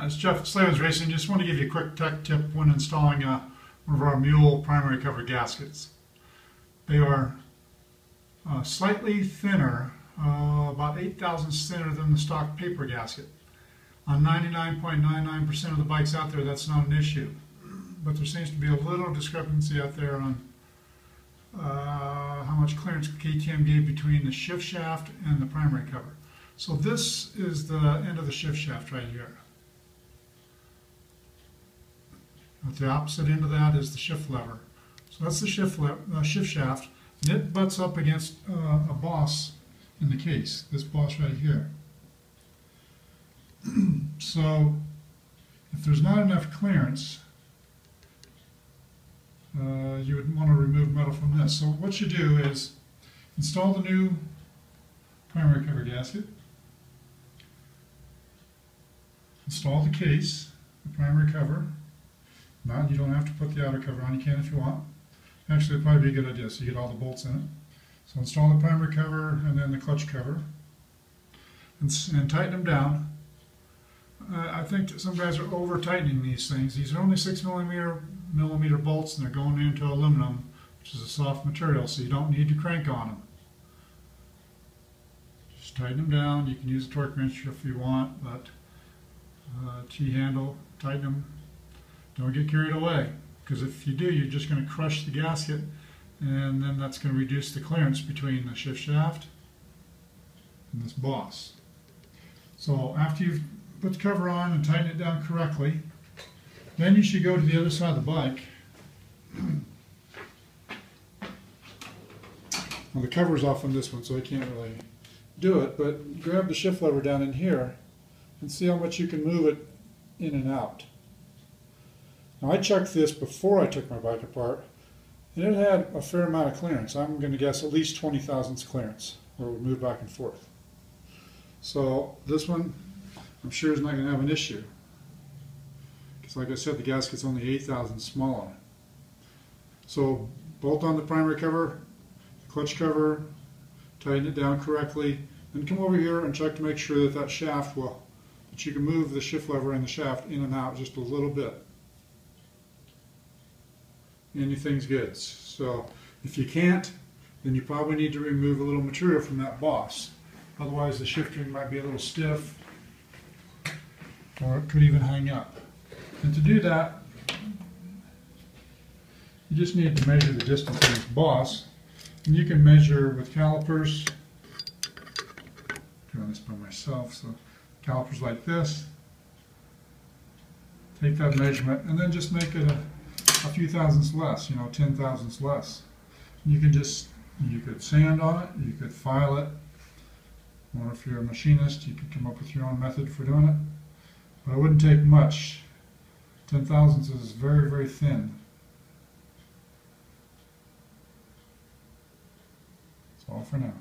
It's Jeff at Slavens Racing. Just want to give you a quick tech tip when installing one of our Mule primary cover gaskets. They are slightly thinner, about 0.008 thinner than the stock paper gasket. On 99.99% of the bikes out there, that's not an issue. But there seems to be a little discrepancy out there on how much clearance KTM gave between the shift shaft and the primary cover. So this is the end of the shift shaft right here. At the opposite end of that is the shift lever. So that's the shift shaft, and it butts up against a boss in the case, this boss right here. So if there's not enough clearance, you would want to remove metal from this. So what you do is install the new primary cover gasket, install the case, the primary cover. Now you don't have to put the outer cover on, you can if you want. Actually, it'd probably be a good idea, so you get all the bolts in it. So install the primary cover and then the clutch cover, and tighten them down. I think that some guys are over tightening these things. These are only 6mm bolts, and they're going into aluminum, which is a soft material, so you don't need to crank on them. Just tighten them down. You can use a torque wrench if you want, but T-handle, tighten them. Don't get carried away, because if you do, you're just going to crush the gasket, and then that's going to reduce the clearance between the shift shaft and this boss. So after you've put the cover on and tighten it down correctly, then you should go to the other side of the bike. Well, the cover's off on this one, so I can't really do it, but grab the shift lever down in here and see how much you can move it in and out. Now, I checked this before I took my bike apart, and it had a fair amount of clearance. I'm going to guess at least 20 thousandths clearance, where it would move back and forth. So this one, I'm sure is not going to have an issue, because like I said, the gasket's only 8 thousandths smaller. So bolt on the primary cover, the clutch cover, tighten it down correctly, then come over here and check to make sure that that shaft that you can move the shift lever and the shaft in and out just a little bit. Anything's good. So if you can't, then you probably need to remove a little material from that boss. Otherwise the shifting might be a little stiff, or it could even hang up. And to do that, you just need to measure the distance of this boss. And you can measure with calipers. I'm doing this by myself, so calipers like this. Take that measurement and then just make it a few thousandths less, 10 thousandths less. You could sand on it, you could file it, or if you're a machinist, you could come up with your own method for doing it. But it wouldn't take much. 10 thousandths is very, very thin. That's all for now.